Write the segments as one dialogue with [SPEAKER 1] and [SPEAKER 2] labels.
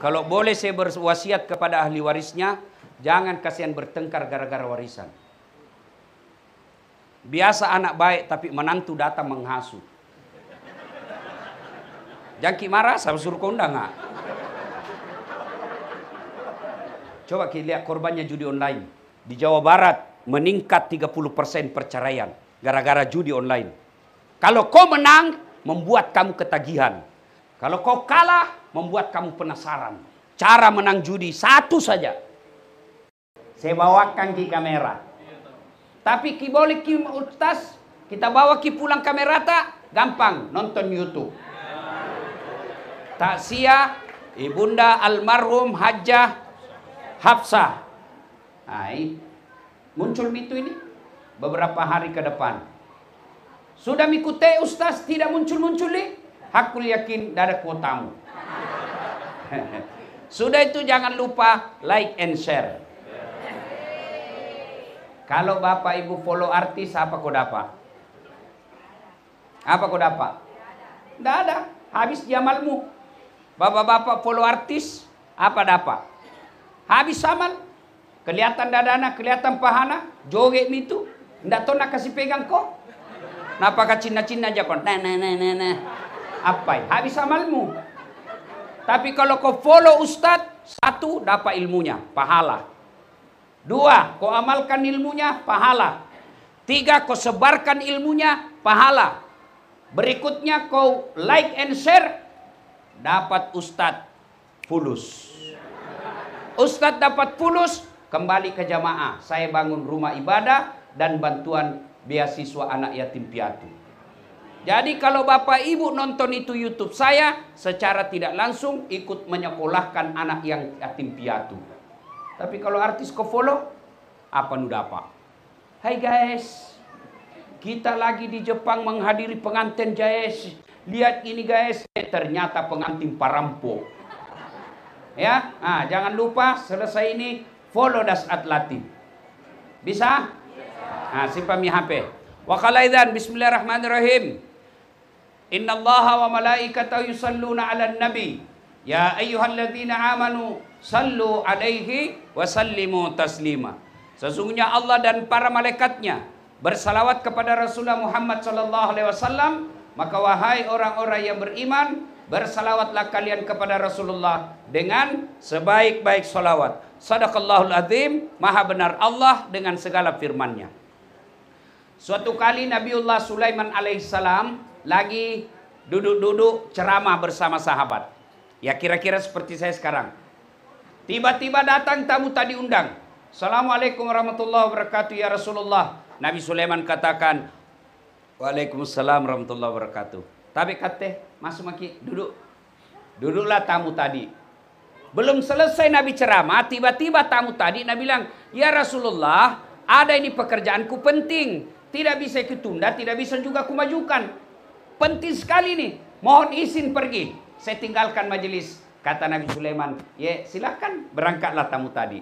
[SPEAKER 1] Kalau boleh saya berwasiat kepada ahli warisnya, jangan kasihan bertengkar gara-gara warisan. Biasa anak baik tapi menantu datang menghasut. Jangki marah, saya suruh kau undang nggak? Coba kita lihat korbannya judi online. Di Jawa Barat meningkat 30% perceraian gara-gara judi online. Kalau kau menang, membuat kamu ketagihan. Kalau kau kalah, membuat kamu penasaran. Cara menang judi satu saja. Saya bawakan ke kamera. Tapi ki boleh ki ustaz, kita bawa ki pulang kamera tak? Gampang, nonton YouTube. Takziah Ibunda almarhum Hajjah Hafsah. Nah, muncul itu ini beberapa hari ke depan. Sudah mengikuti ustaz tidak muncul-muncul nih? Hakul yakin ada kuotamu. Sudah itu jangan lupa like and share. Kalau bapak ibu follow artis apa kau dapat? Apa kau dapat? Tidak ada. Habis jamalmu. Bapak-bapak follow artis apa dapat? Habis amal. Kelihatan dadana, kelihatan pahana, joget itu. Tidak tahu nak kasih pegang kau. Napa ka cina-cina aja kau? Nah. Apa? Habis amalmu. Tapi kalau kau follow ustadz, satu dapat ilmunya, pahala. Dua, kau amalkan ilmunya, pahala. Tiga, kau sebarkan ilmunya, pahala. Berikutnya kau like and share, dapat ustadz fulus. Ustadz dapat fulus, kembali ke jamaah. Saya bangun rumah ibadah dan bantuan beasiswa anak yatim piatu. Jadi kalau bapak ibu nonton itu YouTube saya, secara tidak langsung ikut menyekolahkan anak yang yatim piatu. Tapi kalau artis kau follow, apa nu dapat? Hai guys, kita lagi di Jepang menghadiri pengantin guys. Lihat ini guys, ternyata pengantin parampok. Ya, jangan lupa selesai ini follow Dasat Latif. Bisa? Simpan mi HP. Wa qalaidan bismillahirrahmanirrahim. Innallaha wa malaikatahu yusalluna 'alan nabi. Ya ayyuhalladzina amanu sallu 'alaihi wa sallimu taslima. Sesungguhnya Allah dan para malaikatnya bersalawat kepada Rasulullah Muhammad sallallahu alaihi wasallam, maka wahai orang-orang yang beriman, bersalawatlah kalian kepada Rasulullah dengan sebaik-baik salawat. Sadaqallahul azim, maha benar Allah dengan segala firman-Nya. Suatu kali Nabiullah Sulaiman alaihissalam lagi duduk-duduk ceramah bersama sahabat. Ya kira-kira seperti saya sekarang. Tiba-tiba datang tamu tadi undang. Assalamualaikum warahmatullahi wabarakatuh ya Rasulullah. Nabi Sulaiman katakan, Waalaikumsalam warahmatullahi wabarakatuh. Tapi kata, masuk maki, duduk. Duduklah tamu tadi. Belum selesai Nabi ceramah, tiba-tiba tamu tadi Nabi bilang, ya Rasulullah, ada ini pekerjaanku penting. Tidak bisa ketunda, tidak bisa juga kumajukan. Penting sekali nih, mohon izin pergi. Saya tinggalkan majelis. Kata Nabi Sulaiman, ya silakan berangkatlah tamu tadi.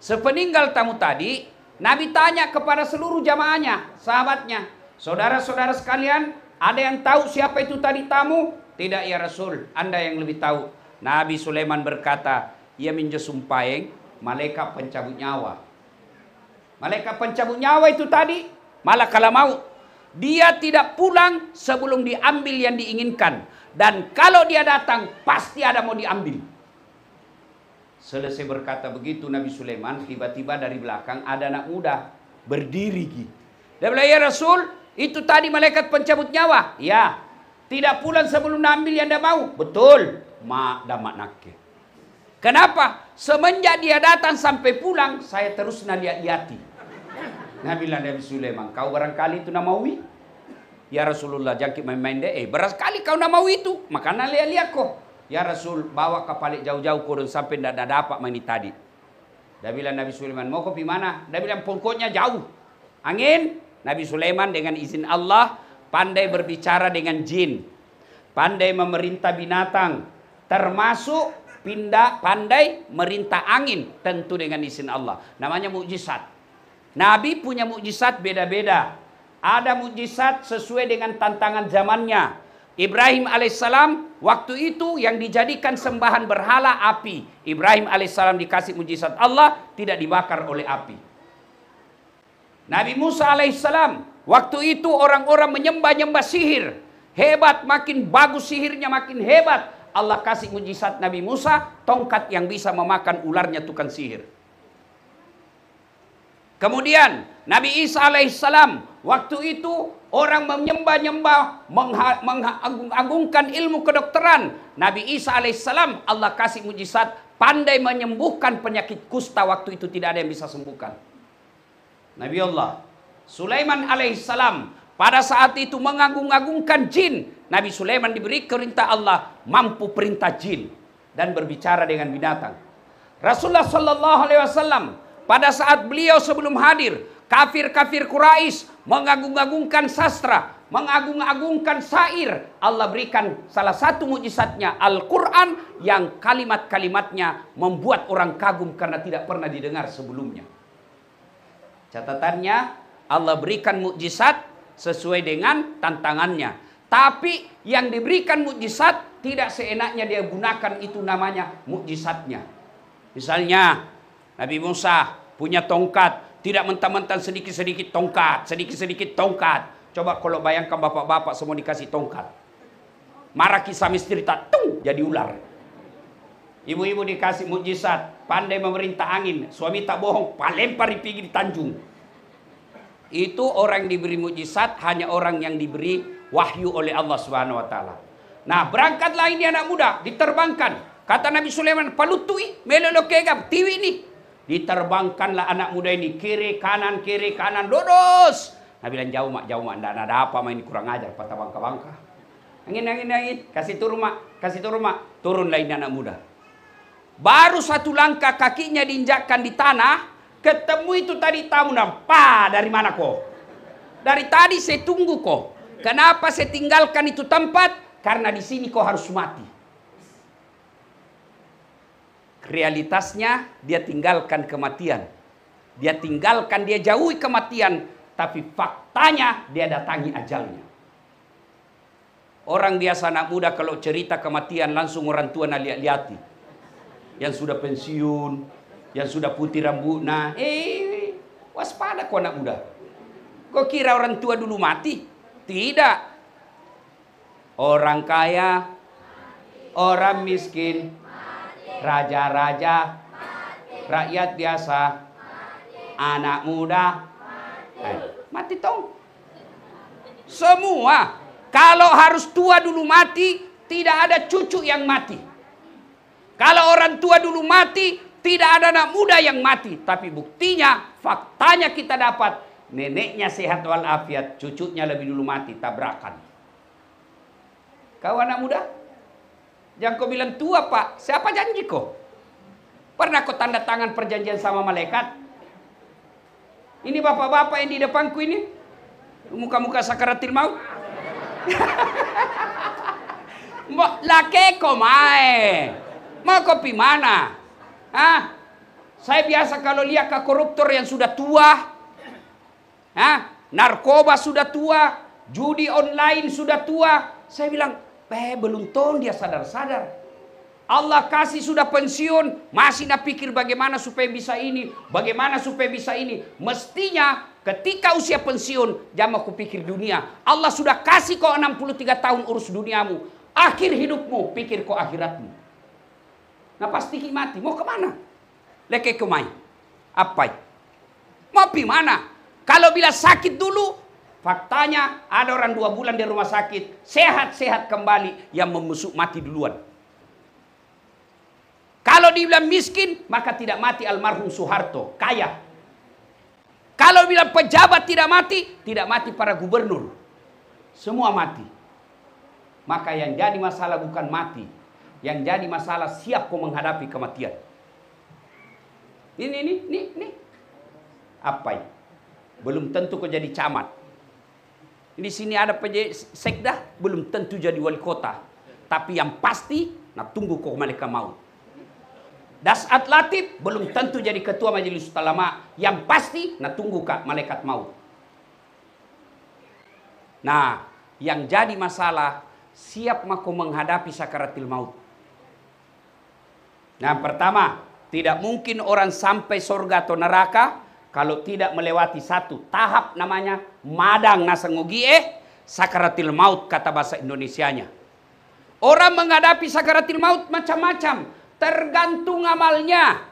[SPEAKER 1] Sepeninggal tamu tadi, Nabi tanya kepada seluruh jamaahnya, sahabatnya, saudara-saudara sekalian, ada yang tahu siapa itu tadi tamu? Tidak ya Rasul, Anda yang lebih tahu. Nabi Sulaiman berkata, ia minjesumpaeng malaikat pencabut nyawa. Malaikat pencabut nyawa itu tadi, malah kalau mau, dia tidak pulang sebelum diambil yang diinginkan. Dan kalau dia datang, pasti ada mau diambil. Selesai berkata begitu Nabi Sulaiman, tiba-tiba dari belakang ada anak muda berdiri. Dia bilang, ya Rasul, itu tadi malaikat pencabut nyawa. Ya, tidak pulang sebelum ambil yang dia mau. Betul. Mak damak nakke. Kenapa? Semenjak dia datang sampai pulang, saya terus lihat-lihati. Nabi bilang Nabi Sulaiman, kau barangkali itu namawi? Ya Rasulullah, jangan main-main deh. Barangkali kau namawi itu, makanya lihat-lihat kok. Ya Rasul, bawa kapal jauh-jauh kurun sampai tidak dapat main tadi. Dia bilang Nabi Sulaiman, mau kopi mana? Dia bilang pokoknya jauh. Angin. Nabi Sulaiman dengan izin Allah pandai berbicara dengan jin, pandai memerintah binatang, termasuk pandai merintah angin, tentu dengan izin Allah. Namanya mukjizat. Nabi punya mukjizat beda-beda. Ada mukjizat sesuai dengan tantangan zamannya. Ibrahim alaihissalam waktu itu yang dijadikan sembahan berhala api. Ibrahim alaihissalam dikasih mujizat Allah, tidak dibakar oleh api. Nabi Musa alaihissalam waktu itu orang-orang menyembah-nyembah sihir. Hebat, makin bagus sihirnya, makin hebat. Allah kasih mujizat Nabi Musa, tongkat yang bisa memakan ularnya tukang sihir. Kemudian Nabi Isa alaihissalam waktu itu orang menyembah-nyembah, mengagung-agungkan ilmu kedokteran. Nabi Isa alaihissalam Allah kasih mujizat, pandai menyembuhkan penyakit kusta, waktu itu tidak ada yang bisa sembuhkan. Nabi Allah Sulaiman alaihissalam pada saat itu mengagung-agungkan jin. Nabi Sulaiman diberi perintah Allah, mampu perintah jin dan berbicara dengan binatang. Rasulullah sallallahu alaihi wasallam pada saat beliau sebelum hadir, kafir-kafir Quraisy mengagung-agungkan sastra, mengagung-agungkan syair. Allah berikan salah satu mukjizatnya Al-Quran yang kalimat-kalimatnya membuat orang kagum karena tidak pernah didengar sebelumnya. Catatannya, Allah berikan mukjizat sesuai dengan tantangannya. Tapi yang diberikan mukjizat tidak seenaknya dia gunakan, itu namanya mukjizatnya. Misalnya Nabi Musa punya tongkat, tidak mentah-mentah sedikit-sedikit tongkat, sedikit-sedikit tongkat. Coba kalau bayangkan bapak-bapak semua dikasih tongkat. Marah kisah misteri tak tung jadi ular. Ibu-ibu dikasih mukjizat, pandai memerintah angin, suami tak bohong, lempar di pinggir Tanjung. Itu orang yang diberi mukjizat hanya orang yang diberi wahyu oleh Allah Subhanahu wa taala. Nah, berangkatlah ini anak muda, diterbangkan. Kata Nabi Sulaiman, "Palutui melolokegam tiwi ini." Diterbangkanlah anak muda ini kiri kanan lurus. Nabi bilang, jauh mak, enggak ada apa main kurang ajar patah bangka-bangka. Angin, kasih turun mak. Turunlah ini anak muda. Baru satu langkah kakinya diinjakkan di tanah, ketemu itu tadi tamu, nampak dari mana kok? Dari tadi saya tunggu kok. Kenapa saya tinggalkan itu tempat? Karena di sini kau harus mati. Realitasnya dia tinggalkan kematian. Dia jauhi kematian. Tapi faktanya dia datangi ajalnya. Orang biasa anak muda kalau cerita kematian langsung orang tua lihat-lihati. Yang sudah pensiun, yang sudah putih rambut. Nah, waspada kau anak muda. Kau kira orang tua dulu mati? Tidak. Orang kaya, orang miskin, raja-raja, rakyat biasa, anak muda, mati tong. Semua. Kalau harus tua dulu mati, tidak ada cucu yang mati. Kalau orang tua dulu mati, tidak ada anak muda yang mati. Tapi buktinya, faktanya kita dapat, neneknya sehat walafiat, cucunya lebih dulu mati, tabrakan. Kau anak muda? Jangan kau bilang tua pak, siapa janji kau? Pernah kau tanda tangan perjanjian sama malaikat? Ini bapak-bapak yang di depanku ini, muka-muka sakaratil maut. Laki kau mae, mau kopi mana? Saya biasa kalau lihat ke koruptor yang sudah tua, narkoba sudah tua, judi online sudah tua, saya bilang, belum tahu dia sadar-sadar. Allah kasih sudah pensiun, masih nak pikir bagaimana supaya bisa ini, bagaimana supaya bisa ini. Mestinya ketika usia pensiun, jangan aku pikir dunia. Allah sudah kasih kau 63 tahun urus duniamu. Akhir hidupmu, pikir kau akhiratmu. Nah pasti mati, mau kemana? Leke kemai. Apa? Mau pi mana? Kalau bila sakit dulu, faktanya ada orang 2 bulan di rumah sakit, sehat-sehat kembali, yang membusuk mati duluan. Kalau dibilang miskin, maka tidak mati almarhum Soeharto, kaya. Kalau bilang pejabat tidak mati para gubernur. Semua mati. Maka yang jadi masalah bukan mati. Yang jadi masalah siap kau menghadapi kematian. Ini. Apa ini? Belum tentu kau jadi camat. Di sini ada sekda, belum tentu jadi wali kota. Tapi yang pasti, nak tunggu kau malaikat maut. Dasat Latif belum tentu jadi ketua majelis ulama. Yang pasti, nak tunggu kak malaikat maut. Nah, yang jadi masalah, siap mako menghadapi sakaratil maut. Nah, pertama, tidak mungkin orang sampai surga atau neraka kalau tidak melewati satu tahap namanya madang nasangogie sakaratil maut, kata bahasa Indonesianya. Orang menghadapi sakaratil maut macam-macam, tergantung amalnya.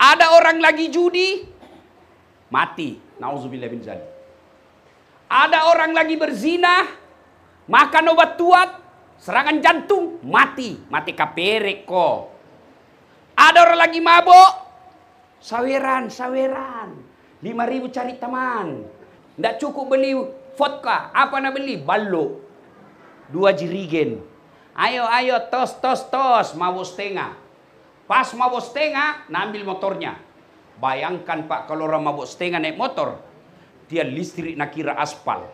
[SPEAKER 1] Ada orang lagi judi, mati. Nauzubillah min dzalik. Ada orang lagi berzina, makan obat tuat, serangan jantung, mati. Mati kaperek kok. Ada orang lagi mabok, saweran. 5.000 cari teman. Nggak cukup beli vodka. Apa nak beli? Ballo. 2 jirigen. Ayo, tos. Mabok setengah. Pas mabok setengah, ambil motornya. Bayangkan Pak, kalau orang mabok setengah naik motor, dia listrik nak kira aspal.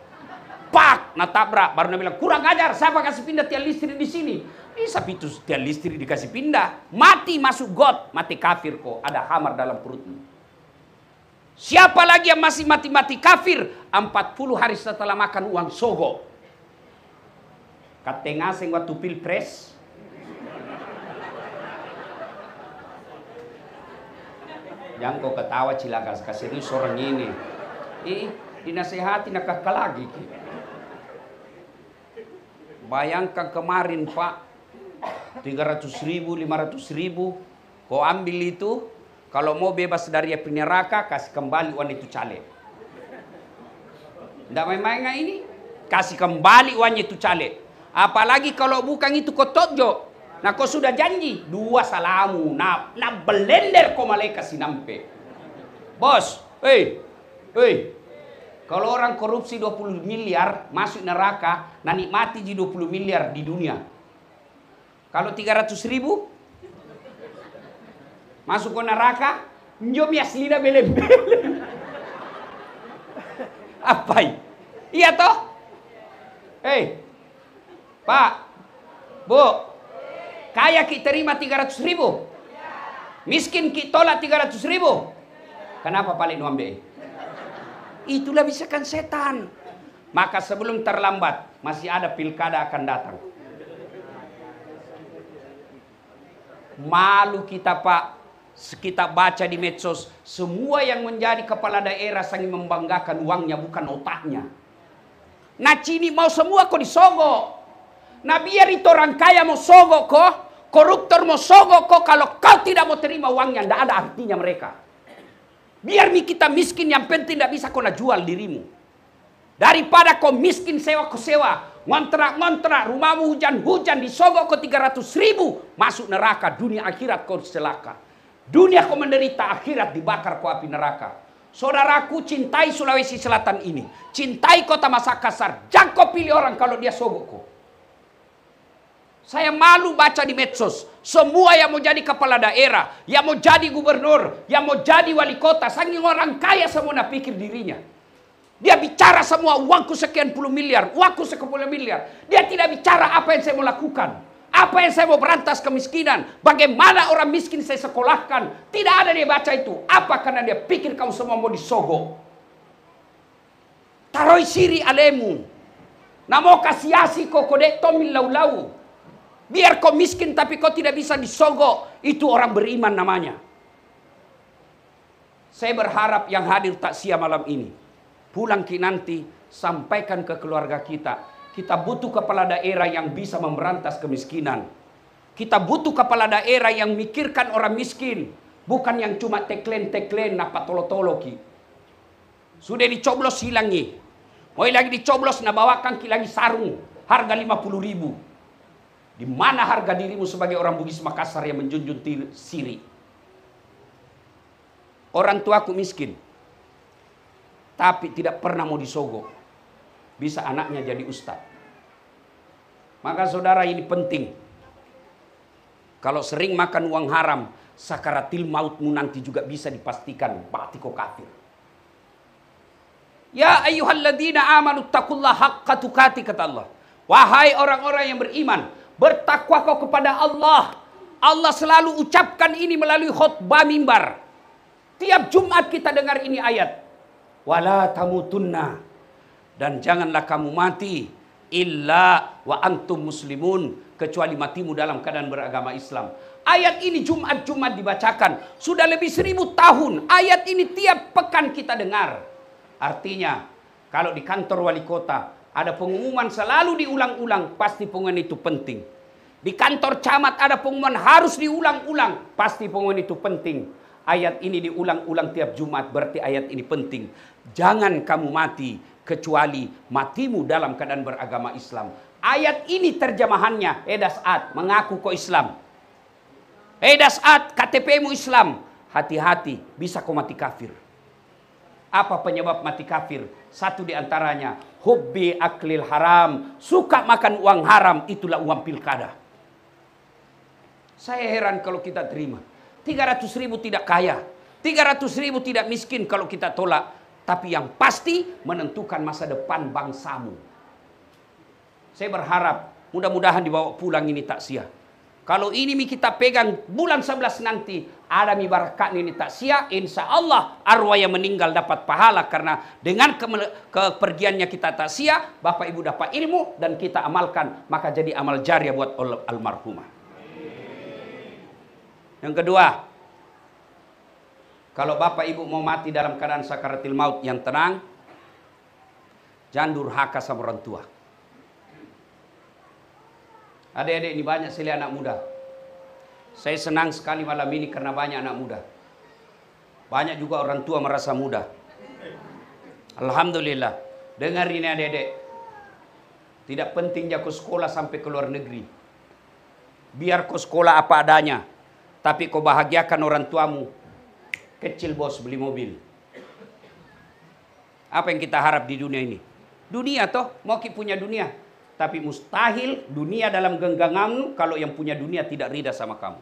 [SPEAKER 1] Pak, natabrak. Baru nak bilang, kurang ajar, siapa kasih pindah tiang listrik di sini? Bisa itu tiang listrik dikasih pindah. Mati masuk got, mati kafir kok. Ada hamar dalam perutmu. Siapa lagi yang masih mati-mati kafir? 40 hari setelah makan uang sogo. Katengah sing waktu pilpres. Jangan kau ketawa cilaka, serius orang ini. Dinasehati nak kakak lagi. Bayangkan kemarin Pak, 300.000, 500.000, kau ambil itu, kalau mau bebas dari api neraka, kasih kembali uang itu caleg. Tidak main-main nggak ini? Kasih kembali uangnya itu caleg. Apalagi kalau bukan itu kau tojo. Nah kau sudah janji 2 salamu, nah belender kau malaikat sinampe. Bos, kalau orang korupsi 20 miliar masuk neraka, nah nikmati di 20 miliar di dunia. Kalau 300.000 masuk ke neraka, njom yaslina belem-belem. Apa? Iya toh? Pak, Bu, kaya kita terima 300.000, miskin kita tolak 300.000. Kenapa paling nuambe? Itulah bisikan setan. Maka sebelum terlambat, masih ada pilkada akan datang. Malu kita Pak, kita baca di medsos, semua yang menjadi kepala daerah sangat membanggakan uangnya bukan otaknya. Nah cini mau semua kok disogok. Nah biar itu orang kaya mau sogok kok, koruptor mau sogok kok, kalau kau tidak mau terima uangnya, tidak ada artinya mereka. Biar kita miskin, yang penting tidak bisa kau jual dirimu. Daripada kau miskin sewa, ngontrak, rumahmu hujan-hujan, disogok kau 300.000, masuk neraka, dunia akhirat kau celaka. Dunia kau menderita, akhirat dibakar kau api neraka. Saudaraku, cintai Sulawesi Selatan ini, cintai kota Makassar, jangan kau pilih orang kalau dia sogok kau. Saya malu baca di medsos, semua yang mau jadi kepala daerah, yang mau jadi gubernur, yang mau jadi wali kota, saking orang kaya semua nak pikir dirinya. Dia bicara semua, uangku sekian puluh miliar, uangku sekian puluh miliar. Dia tidak bicara apa yang saya mau lakukan, apa yang saya mau berantas kemiskinan, bagaimana orang miskin saya sekolahkan. Tidak ada dia baca itu. Apa? Karena dia pikir kamu semua mau disogok. Taroi siri alemu. Namo kasiasi kok kodek tomil lau-lau. Biar kau miskin tapi kau tidak bisa disogok. Itu orang beriman namanya. Saya berharap yang hadir takziah malam ini, pulang nanti sampaikan ke keluarga kita. Kita butuh kepala daerah yang bisa memberantas kemiskinan. Kita butuh kepala daerah yang mikirkan orang miskin. Bukan yang cuma teklen-teklen napa tolo-tolo ki. Sudah dicoblos hilangi. Mau lagi dicoblos na bawakan ki lagi sarung. Harga 50.000. Di mana harga dirimu sebagai orang Bugis Makassar yang menjunjung siri? Orang tuaku miskin, tapi tidak pernah mau disogok. Bisa anaknya jadi ustaz. Maka saudara ini penting. Kalau sering makan uang haram, sakaratil mautmu nanti juga bisa dipastikan batiko kafir. Ya ayyuhalladzina amanu taqullaha haqqa tuqatih, kata Allah. Wahai orang-orang yang beriman, bertakwa kau kepada Allah. Allah selalu ucapkan ini melalui khutbah mimbar. Tiap Jumat kita dengar ini ayat. Wala tamutunna. Dan janganlah kamu mati illa wa antum muslimun, kecuali matimu dalam keadaan beragama Islam. Ayat ini Jumat-Jumat dibacakan. Sudah lebih 1000 tahun. Ayat ini tiap pekan kita dengar. Artinya, kalau di kantor wali kota ada pengumuman selalu diulang-ulang, pasti pengumuman itu penting. Di kantor camat ada pengumuman harus diulang-ulang, pasti pengumuman itu penting. Ayat ini diulang-ulang tiap Jumat, berarti ayat ini penting. Jangan kamu mati kecuali matimu dalam keadaan beragama Islam. Ayat ini terjemahannya, Saat mengaku kau Islam. Saat KTP-mu Islam, hati-hati bisa kau mati kafir. Apa penyebab mati kafir? Satu di antaranya, hubbi aklil haram, suka makan uang haram, itulah uang pilkada. Saya heran kalau kita terima. 300.000 tidak kaya, 300.000 tidak miskin kalau kita tolak. Tapi yang pasti menentukan masa depan bangsamu. Saya berharap mudah-mudahan dibawa pulang ini takziah. Kalau ini kita pegang bulan 11 nanti, ada barakat ini takziah, insya Allah arwah yang meninggal dapat pahala. Karena dengan kepergiannya kita takziah, Bapak Ibu dapat ilmu dan kita amalkan. Maka jadi amal jariah buat almarhumah. Yang kedua, kalau Bapak Ibu mau mati dalam keadaan sakaratil maut yang tenang, jangan durhaka sama orang tua. Adik-adik ini banyak sekali anak muda. Saya senang sekali malam ini karena banyak anak muda. Banyak juga orang tua merasa muda. Alhamdulillah. Dengar ini adik-adik. Tidak penting kau sekolah sampai ke luar negeri. Biar kau sekolah apa adanya. Tapi kau bahagiakan orang tuamu. Kecil bos beli mobil. Apa yang kita harap di dunia ini? Dunia toh, mau kita punya dunia. Tapi mustahil dunia dalam genggamanmu kalau yang punya dunia tidak rida sama kamu.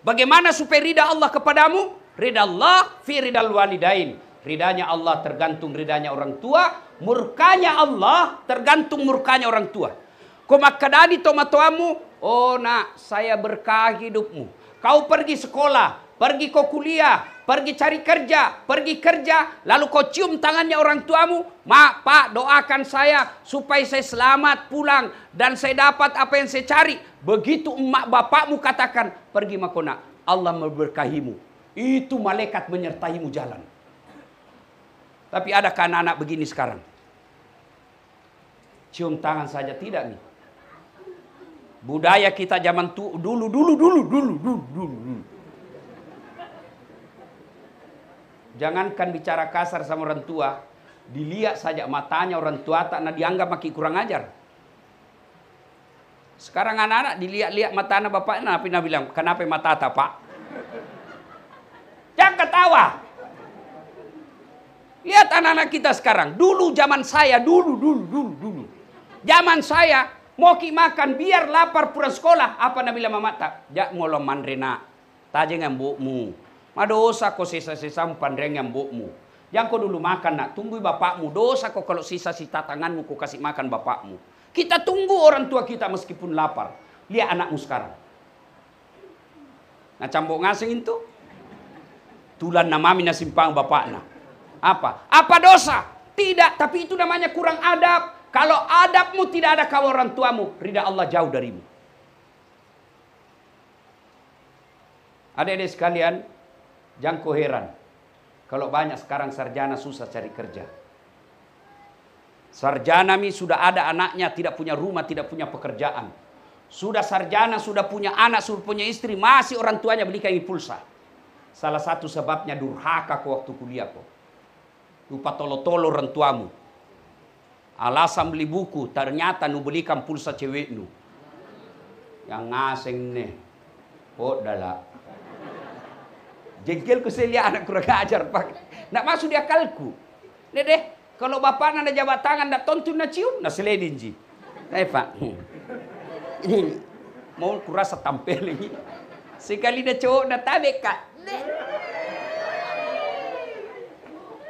[SPEAKER 1] Bagaimana supaya rida Allah kepadamu? Rida Allah fi ridal walidain. Ridanya Allah tergantung ridanya orang tua. Murkanya Allah tergantung murkanya orang tua. Kau makadani tomatoamu. Oh nak, saya berkah hidupmu. Kau pergi sekolah. Pergi kau kuliah, pergi cari kerja, lalu kau cium tangannya orang tuamu, mak, pak, doakan saya supaya saya selamat pulang dan saya dapat apa yang saya cari. Begitu emak bapakmu katakan, pergi makona, Allah memberkahimu. Itu malaikat menyertaimu jalan. Tapi adakah anak-anak begini sekarang? Cium tangan saja tidak nih. Budaya kita zaman dulu. Jangankan bicara kasar sama orang tua, dilihat saja matanya orang tua tak dianggap makin kurang ajar. Sekarang anak-anak dilihat-lihat mata anak bapaknya, Nabi bilang, kenapa mata tak pak? Jangan ketawa. Lihat anak-anak kita sekarang. Dulu zaman saya, dulu. Zaman saya, mau ki makan biar lapar pulang sekolah. Apa Nabi bilang mama tak? Jak ngolong mandrena, tajeng mbokmu. Dosa kau sisa-sisa pandreng yang bokmu. Yang kau dulu makan nak, tunggu bapakmu. Dosa kau kalau sisa-sisa tanganmu kau kasih makan bapakmu. Kita tunggu orang tua kita meskipun lapar. Lihat anakmu sekarang. Nah cambok ngasing itu. Tulan namami nasimpang bapakna. Apa dosa? Tidak, tapi itu namanya kurang adab. Kalau adabmu tidak ada kau orang tuamu, ridha Allah jauh darimu. Adik-adik sekalian, jangan kau heran kalau banyak sekarang sarjana susah cari kerja. Sarjana sudah ada anaknya, tidak punya rumah, tidak punya pekerjaan. Sudah sarjana, sudah punya anak, sudah punya istri, masih orang tuanya belikan pulsa. Salah satu sebabnya durhaka kau waktu kuliah kau. Lupa tolo-tolo orang tuamu. Alasan beli buku, ternyata nu belikan pulsa cewek nu. Yang ngaseng nih. Oh dala. Jengkel ku saya lihat anak kurang ajar pak. Nak masuk di akalku. Deh, kalau bapak nanda jabat tangan nak tontun nak cium, nak seledin ji. Pak. Ini mau kurasa tampil lagi. Sekali dah cowok dah tabek kak.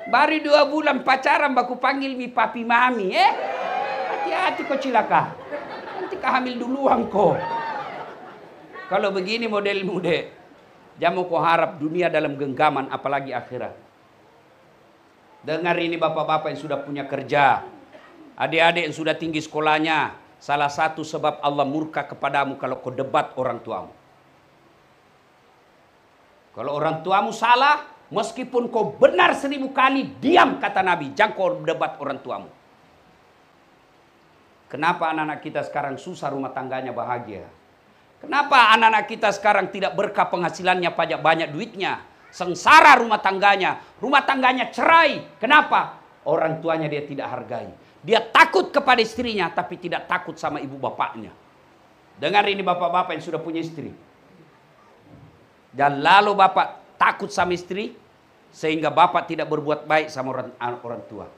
[SPEAKER 1] Baru 2 bulan pacaran baku panggil mi papi mami. Hati-hati kau cilaka. Nanti kau hamil duluan kau. Kalau begini model muda. Jangan kau harap dunia dalam genggaman apalagi akhirat. Dengar ini bapak-bapak yang sudah punya kerja. Adik-adik yang sudah tinggi sekolahnya, salah satu sebab Allah murka kepadamu kalau kau debat orang tuamu. Kalau orang tuamu salah, meskipun kau benar 1000 kali, diam kata Nabi. Jangan kau debat orang tuamu. Kenapa anak-anak kita sekarang susah rumah tangganya bahagia? Kenapa anak-anak kita sekarang tidak berkah penghasilannya, pajak banyak duitnya? Sengsara rumah tangganya cerai. Kenapa? Orang tuanya dia tidak hargai. Dia takut kepada istrinya, tapi tidak takut sama ibu bapaknya. Dengar ini bapak-bapak yang sudah punya istri. Dan lalu bapak takut sama istri, sehingga bapak tidak berbuat baik sama orang tua.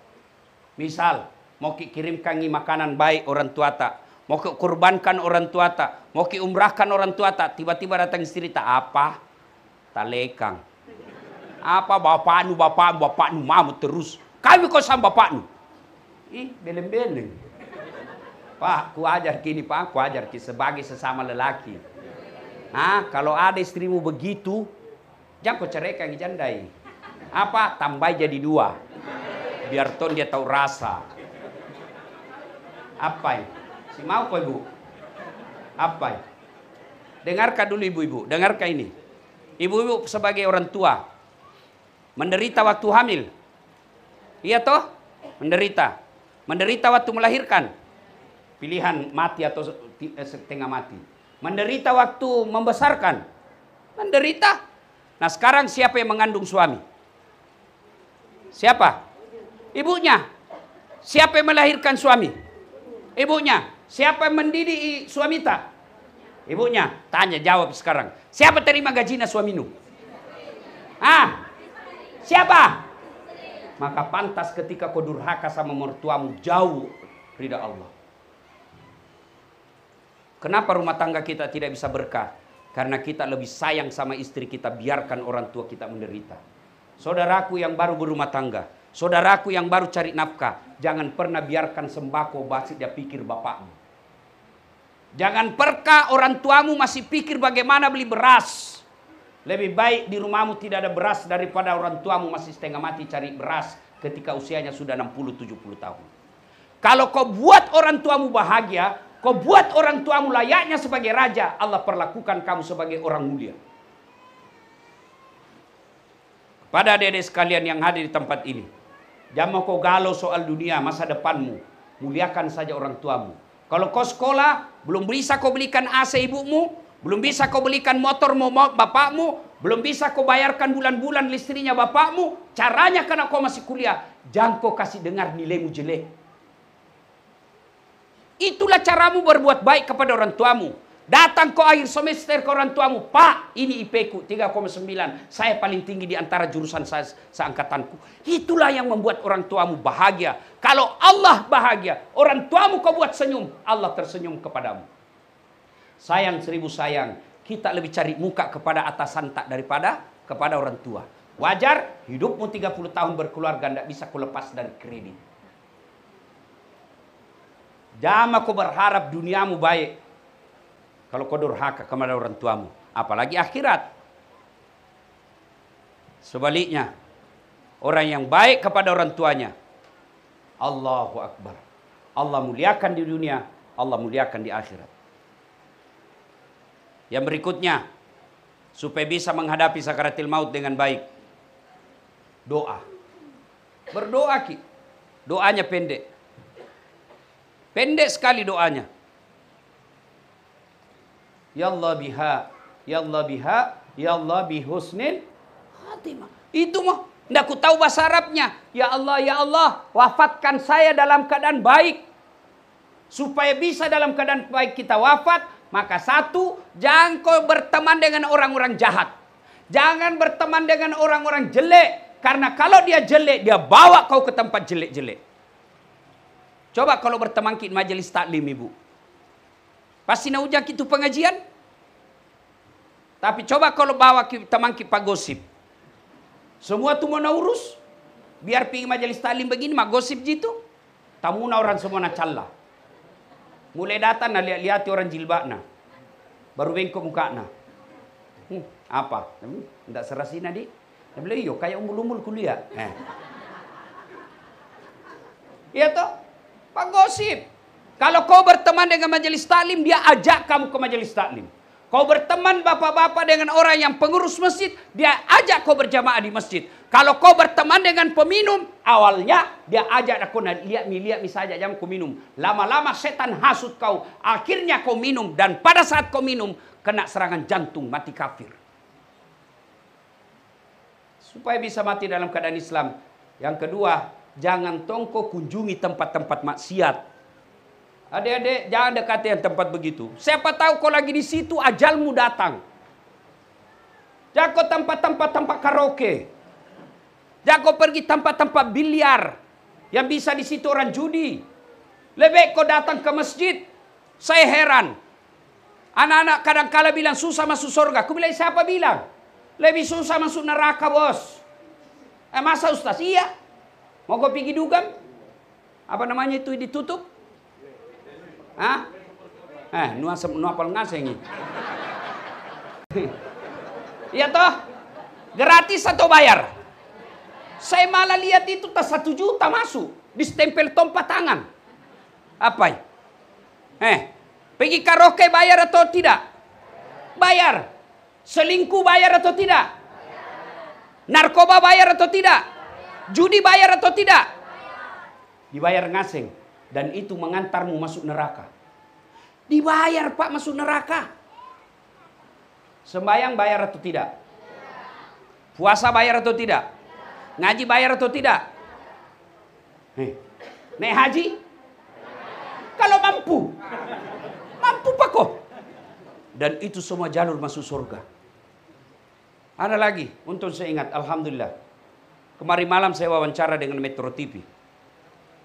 [SPEAKER 1] Misal, mau kirimkan makanan baik orang tua tak. Mau kurbankan orang tua tak. Mau umrahkan orang tua tak. Tiba-tiba datang istri tak apa. Tak lekang. Apa bapaknu mau terus. Kami kau sama bapaknu. Beleng-beleng. Pak, ku ajar kini Pak, ku ajar kini sebagai sesama lelaki. Kalau ada istrimu begitu, jangan kau ceraikan jandai. Apa? Tambah jadi 2. Biar ton dia tahu rasa. Apa ini? Si mau kau ibu? Apa ini? Dengarkan dulu ibu-ibu, dengarkan ini. Ibu-ibu sebagai orang tua, menderita waktu hamil. Iya toh? Menderita. Menderita waktu melahirkan. Pilihan mati atau setengah mati. Menderita waktu membesarkan. Menderita. Nah sekarang siapa yang mengandung suami? Siapa? Ibunya. Siapa yang melahirkan suami? Ibunya. Siapa yang mendidik suami tak? Ibunya. Tanya jawab sekarang. Siapa terima gajinya suamimu? Siapa? Maka pantas ketika kau durhaka sama mertuamu, jauh ridha Allah. Kenapa rumah tangga kita tidak bisa berkah? Karena kita lebih sayang sama istri kita, biarkan orang tua kita menderita. Saudaraku yang baru berumah tangga, saudaraku yang baru cari nafkah, jangan pernah biarkan sembako basi dia pikir bapakmu. Jangan pernah orang tuamu masih pikir bagaimana beli beras. Lebih baik di rumahmu tidak ada beras daripada orang tuamu masih setengah mati cari beras ketika usianya sudah 60-70 tahun. Kalau kau buat orang tuamu bahagia, kau buat orang tuamu layaknya sebagai raja, Allah perlakukan kamu sebagai orang mulia. Pada adik-adik sekalian yang hadir di tempat ini, jangan kau galau soal dunia, masa depanmu. Muliakan saja orang tuamu. Kalau kau sekolah, belum bisa kau belikan AC ibumu, belum bisa kau belikan motor bapakmu, belum bisa kau bayarkan bulan-bulan listrinya bapakmu. Caranya karena kau masih kuliah, jangan kau kasih dengar nilaimu jelek. Itulah caramu berbuat baik kepada orang tuamu. Datang kau akhir semester ke orang tuamu, Pak, ini IP ku 3,9, saya paling tinggi di antara jurusan saya seangkatanku. Itulah yang membuat orang tuamu bahagia. Kalau Allah bahagia, orang tuamu kau buat senyum, Allah tersenyum kepadamu. Sayang 1000 sayang, kita lebih cari muka kepada atasan tak daripada kepada orang tua. Wajar, hidupmu 30 tahun berkeluarga, tidak bisa kau lepas dari kredit. Jangan kau berharap duniamu baik kalau kau durhaka kepada orang tuamu, apalagi akhirat. Sebaliknya, orang yang baik kepada orang tuanya, Allahu Akbar, Allah muliakan di dunia, Allah muliakan di akhirat. Yang berikutnya, supaya bisa menghadapi sakaratil maut dengan baik, doa. Berdoa ki. Doanya pendek. Pendek sekali doanya. Ya Allah biha, ya Allah biha, ya Allah bihusnil khatimah. Itu mah ndak ku tahu bahasa Arabnya. Ya Allah, wafatkan saya dalam keadaan baik. Supaya bisa dalam keadaan baik kita wafat, maka satu, jangan kau berteman dengan orang-orang jahat. Jangan berteman dengan orang-orang jelek. Karena kalau dia jelek, dia bawa kau ke tempat jelek-jelek. Coba kalau berteman di majelis taklim ibu. Pasti nak ujak itu pengajian. Tapi coba kalau bawa teman kita gosip. Semua tu mau urus. Biar pergi majelis taklim begini, mak gosip gitu. Tamuna orang semua nak calla. Mulai datang na lihat orang jilbabna. Baru bengkok mukana. Apa? Ndak serasina di. Dia bilang, iyo kayak umul-umul kuliah. Iya toh? Penggosip. Kalau kau berteman dengan majelis taklim, dia ajak kamu ke majelis taklim. Kau berteman bapak-bapak dengan orang yang pengurus masjid, dia ajak kau berjamaah di masjid. Kalau kau berteman dengan peminum, awalnya dia ajak aku lihat mi saja jam kau minum. Lama-lama setan hasut kau, akhirnya kau minum, dan pada saat kau minum kena serangan jantung, mati kafir. Supaya bisa mati dalam keadaan Islam. Yang kedua, jangan tongko kunjungi tempat-tempat maksiat. Adik-adik, jangan dekati yang tempat begitu. Siapa tahu kau lagi di situ, ajalmu datang. Jangan kau tempat karaoke. Jangan kau pergi tempat-tempat biliar yang bisa di situ orang judi. Lebih kau datang ke masjid. Saya heran. Anak-anak kadang-kala bilang susah masuk surga. Aku bilang siapa bilang? Lebih susah masuk neraka, bos. Masa Ustaz? Iya. Mau kau pergi dugam? Apa namanya itu ditutup? Hah? Nuapal ngaseng. Iya toh? Gratis atau bayar? Saya malah lihat itu tas 1 juta masuk. Distempel tompa tangan. Apa? Pergi karaoke bayar atau tidak? Bayar. Selingkuh bayar atau tidak? Narkoba bayar atau tidak? Judi bayar atau tidak? Dibayar ngaseng. Dan itu mengantarmu masuk neraka. Dibayar Pak masuk neraka. Sembayang bayar atau tidak? Puasa bayar atau tidak? Ngaji bayar atau tidak? Naik haji? Kalau mampu. Mampu Pak kok. Dan itu semua jalur masuk surga. Ada lagi, untuk saya ingat, alhamdulillah. Kemarin malam saya wawancara dengan Metro TV.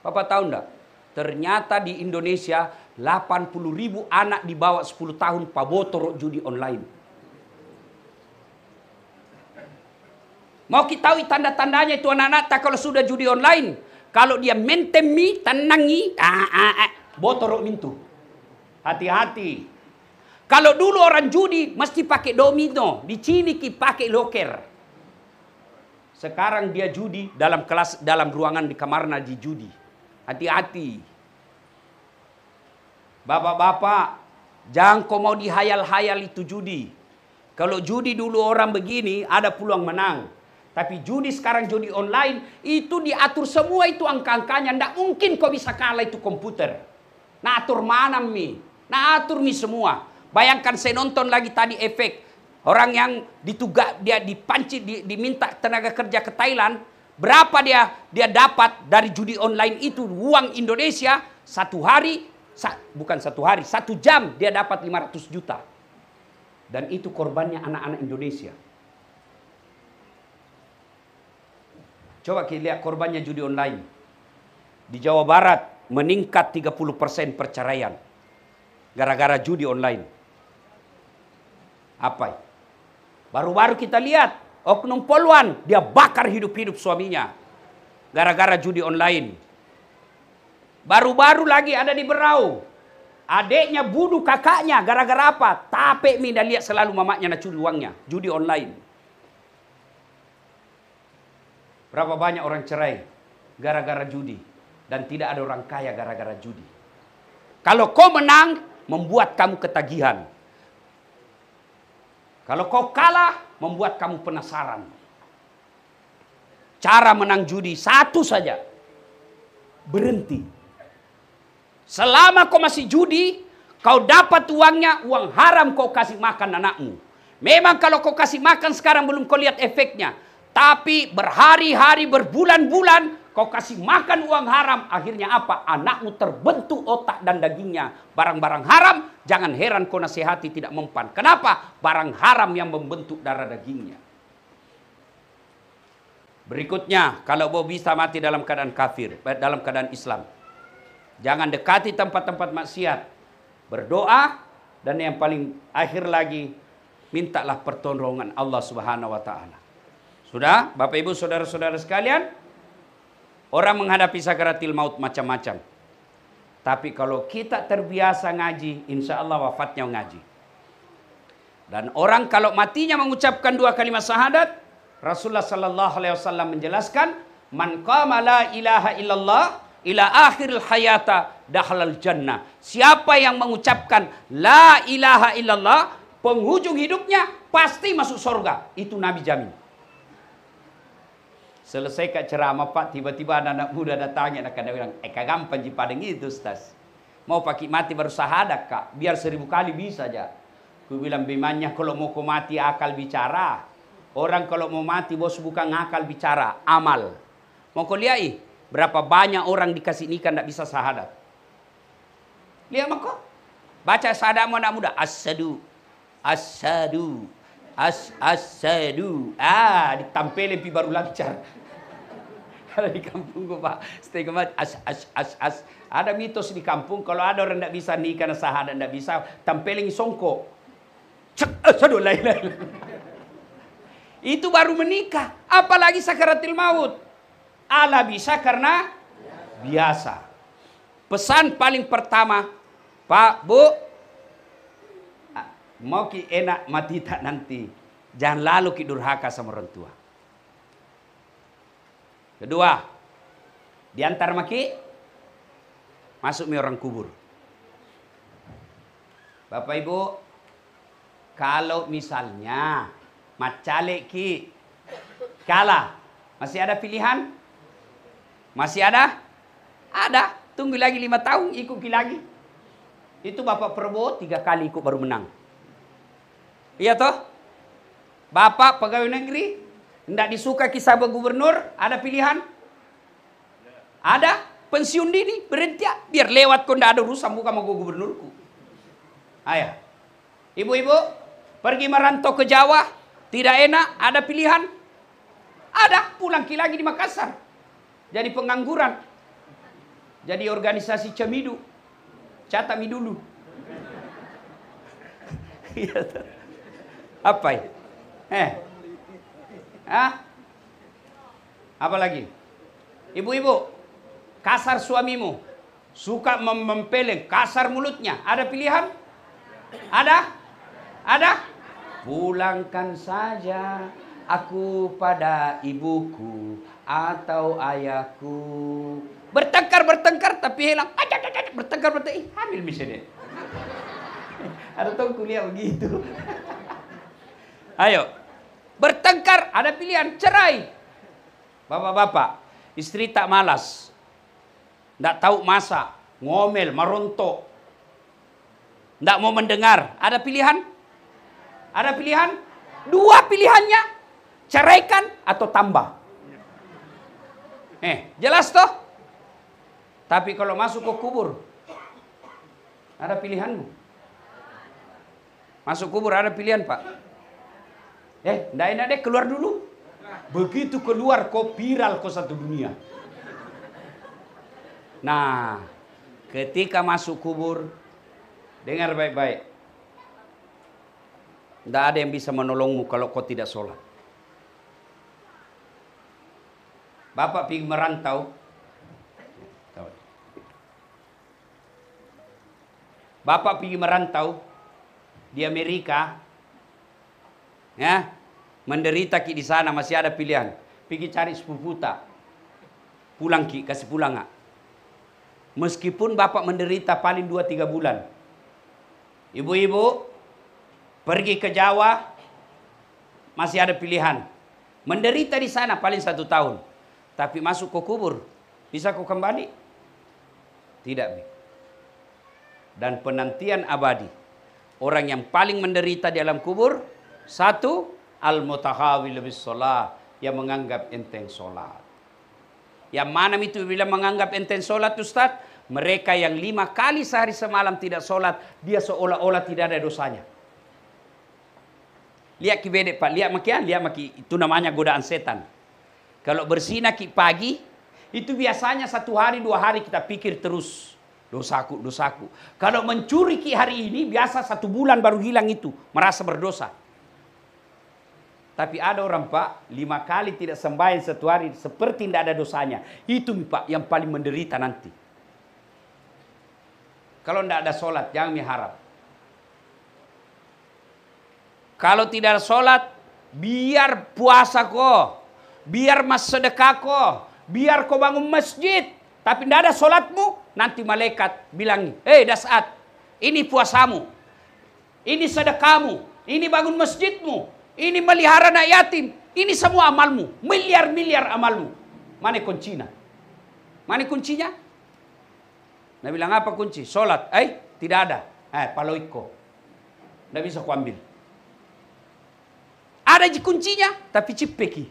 [SPEAKER 1] Bapak tahu enggak? Ternyata di Indonesia 80.000 anak di bawah 10 tahun pabotor judi online. Mau kita tahu tanda-tandanya itu anak-anak tak kalau sudah judi online. Kalau dia mentemi, tenangi, botorok mintu. Hati-hati. Kalau dulu orang judi mesti pakai domino, di sini pakai loker. Sekarang dia judi dalam kelas, dalam ruangan di kamarnya di judi. Hati-hati. Bapak-bapak, jangan kau mau dihayal-hayal itu judi. Kalau judi dulu orang begini, ada peluang menang. Tapi judi sekarang, judi online, itu diatur semua itu angka-angkanya. Tidak mungkin kau bisa kalah itu komputer. Nah atur mana mi? Nah atur mi semua. Bayangkan saya nonton lagi tadi efek. Orang yang dia dipanci, diminta tenaga kerja ke Thailand. Berapa dia dapat dari judi online itu uang Indonesia 1 hari, bukan 1 hari, 1 jam dia dapat 500 juta. Dan itu korbannya anak-anak Indonesia. Coba kita lihat korbannya judi online. Di Jawa Barat meningkat 30% perceraian. Gara-gara judi online. Apa? Baru-baru kita lihat. Oknum poluan, dia bakar hidup-hidup suaminya. Gara-gara judi online. Baru-baru lagi ada di Berau. Adiknya bunuh kakaknya. Gara-gara apa? Tapi minda lihat selalu mamanya nak curi uangnya. Judi online. Berapa banyak orang cerai gara-gara judi. Dan tidak ada orang kaya gara-gara judi. Kalau kau menang, membuat kamu ketagihan. Kalau kau kalah, membuat kamu penasaran. Cara menang judi satu saja. Berhenti. Selama kau masih judi, kau dapat uangnya, uang haram kau kasih makan anakmu. Memang kalau kau kasih makan sekarang belum kau lihat efeknya. Tapi berhari-hari, berbulan-bulan, kau kasih makan uang haram. Akhirnya apa? Anakmu terbentuk otak dan dagingnya. Barang-barang haram, jangan heran kau nasihati tidak mempan. Kenapa? Barang haram yang membentuk darah dagingnya. Berikutnya, kalau kau bisa mati dalam keadaan kafir, dalam keadaan Islam. Jangan dekati tempat-tempat maksiat. Berdoa, dan yang paling akhir lagi, mintalah pertolongan Allah Subhanahu wa Ta'ala. Sudah, Bapak Ibu, saudara-saudara sekalian, orang menghadapi sakaratil maut macam-macam. Tapi kalau kita terbiasa ngaji, insya Allah wafatnya ngaji. Dan orang kalau matinya mengucapkan 2 kalimat syahadat, Rasulullah sallallahu alaihi wasallam menjelaskan, man qama la ilaha illallah ila akhiril hayata dakhalal jannah. Siapa yang mengucapkan la ilaha illallah, penghujung hidupnya pasti masuk surga. Itu Nabi jamin. Selesai kak ceramah Pak, tiba-tiba anak-anak muda datangnya, nak bilang, kagampang ji padeng itu Ustaz. Mau pakai mati baru syahadat kak, biar 1000 kali bisa aja. Ku bilang bimanya kalau mau kau mati akal bicara. Orang kalau mau mati bos bukan akal bicara, amal. Mau kau lihat berapa banyak orang dikasih nikah tidak bisa syahadat. Lihat mako. Baca syahadatmu anak muda. Asyhadu. Asyhadu. Asyhadu. Ditampilin pi baru lancar. Ada di kampungku Pak. Setengah ada mitos di kampung kalau ada orang tidak bisa nikah syahadat tidak bisa, tampilin songkok. Cek asyhadu la ilaha illallah. Itu baru menikah, apalagi sakaratil maut. Allah bisa karena biasa. Pesan paling pertama, Pak, Bu, mau ki enak mati tak nanti, jangan lalu ki durhaka sama orang tua. Kedua, diantar maki masuk mi orang kubur. Bapak Ibu, kalau misalnya macale ki kalah, masih ada pilihan? Masih ada? Ada. Tunggu lagi 5 tahun, ikut lagi. Itu Bapak Prabowo 3 kali ikut baru menang. Iya toh? Bapak pegawai negeri, tidak disuka kisah gubernur, ada pilihan? Ada. Pensiun dini, berhenti ya. Biar lewat kau tidak ada urusan, bukan sama gubernurku. Ayo. Ibu-ibu, pergi merantau ke Jawa, tidak enak, ada pilihan? Ada. Pulang lagi di Makassar. Jadi pengangguran. Jadi organisasi Cemidu. Catat mi dulu. Apa ya? Apa lagi? Ibu-ibu, kasar suamimu. Suka mempeleng, kasar mulutnya. Ada pilihan? Ada? Ada? Pulangkan saja aku pada ibuku atau ayahku. Bertengkar tapi hilang. Bertengkar. Hamil misalnya. Ada tahu kuliah begitu. Ayo. Bertengkar, ada pilihan, cerai. Bapak-bapak, istri tak malas. Tidak tahu masak, ngomel, merontok. Tidak mau mendengar. Ada pilihan? Ada pilihan? 2 pilihannya. Ceraikan atau tambah. Jelas toh? Tapi kalau masuk ke kubur, ada pilihanmu. Masuk kubur ada pilihan Pak. Tidak enak deh, keluar dulu. Begitu keluar kau viral kau satu dunia. Nah, ketika masuk kubur, dengar baik-baik. Tidak ada yang bisa menolongmu kalau kau tidak sholat. Bapak pergi merantau. Bapak pergi merantau di Amerika. Ya, menderita ki di sana masih ada pilihan. Pergi cari sepupu tak. Pulang ki, kasih pulang nggak? Meskipun bapak menderita paling 2-3 bulan. Ibu-ibu, pergi ke Jawa, masih ada pilihan. Menderita di sana paling 1 tahun. Tapi masuk ke kubur, bisa kau kembali? Tidak. Dan penantian abadi. Orang yang paling menderita di alam kubur, 1, al-mutahawil bis sholat, yang menganggap enteng sholat. Yang mana itu bila menganggap enteng sholat Ustaz? Mereka yang 5 kali sehari semalam tidak sholat, dia seolah-olah tidak ada dosanya. Lihat ki bedek Pak, lihat maki, itu namanya godaan setan. Kalau berzina ki pagi, itu biasanya 1 hari 2 hari kita pikir terus. Dosaku. Kalau mencuri ki hari ini, biasa 1 bulan baru hilang itu. Merasa berdosa. Tapi ada orang Pak, 5 kali tidak sembahyang 1 hari, seperti tidak ada dosanya. Itu Pak yang paling menderita nanti. Kalau tidak ada sholat, jangan miharap. Kalau tidak ada sholat, biar puasa kok. Biar mas sedekah kok. Biar kau bangun masjid. tapi tidak ada sholatmu, nanti malaikat bilang, Das'at, ini puasamu, ini sedekahmu, ini bangun masjidmu, ini melihara anak yatim, ini semua amalmu, miliar-miliar amalmu. Mana kuncinya? Mana kuncinya? Nabi bilang, apa kunci? Sholat. Tidak ada. Paloiko. Tidak bisa kuambil. Ada kuncinya, tapi cipeki.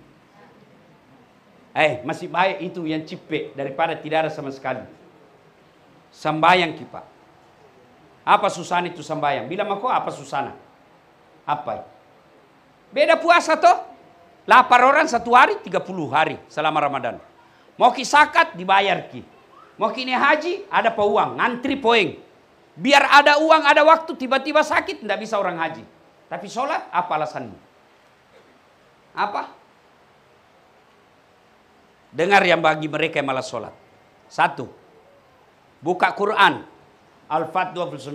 [SPEAKER 1] Masih baik itu yang cipek daripada tidak ada sama sekali. Sambayang kita. Apa susana itu sambayang? Bilang aku apa susana? Apa? Beda puasa toh? 8 orang 1 hari, 30 hari selama Ramadan. Mau ki zakat dibayar ki. Mau ki ini haji ada uang, ngantri poeng. Biar ada uang, ada waktu, tiba-tiba sakit tidak bisa orang haji. Tapi sholat apa alasanmu? Apa? Dengar yang bagi mereka yang malas sholat. 1. Buka Quran. Al-Fat 29.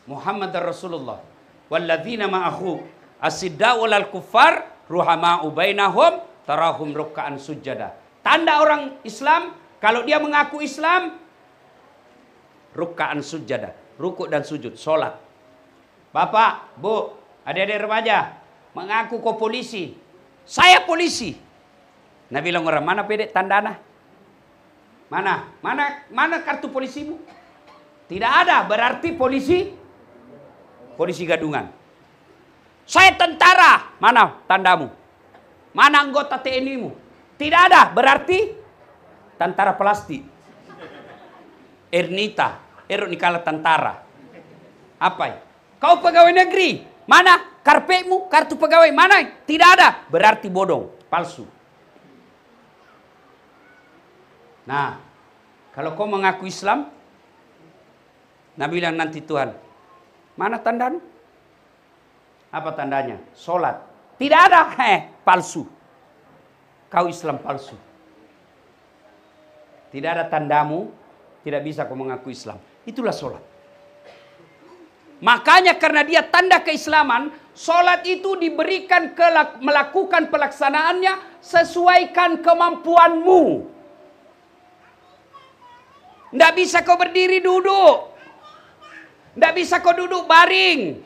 [SPEAKER 1] Muhammad Rasulullah. Walladzina ma'ahu asidda'u lal kuffar ruhama'u bainahum tarahum ruk'an sujada. Tanda orang Islam, kalau dia mengaku Islam, ruk'an sujada. Rukuk dan sujud, sholat. Bapak, Bu, adik-adik remaja, mengaku kau polisi. Saya polisi. Nabi bilang orang, mana pedek tandana? Mana kartu polisimu? Tidak ada, berarti polisi gadungan. Saya tentara, mana tandamu? Mana anggota TNI-mu? Tidak ada, berarti tentara plastik. Ernita, nikala tentara. Apa? Kau pegawai negeri, mana karpetmu, kartu pegawai, mana? Tidak ada, berarti bodong, palsu. Nah, kalau kau mengaku Islam, Nabi bilang nanti Tuhan, mana tandanya? Apa tandanya? Sholat. Tidak ada, palsu. Kau Islam palsu. Tidak ada tandamu, tidak bisa kau mengaku Islam. Itulah sholat. Makanya karena dia tanda keislaman, sholat itu diberikan melakukan pelaksanaannya sesuaikan kemampuanmu. Tidak bisa kau berdiri duduk. Tidak bisa kau duduk baring.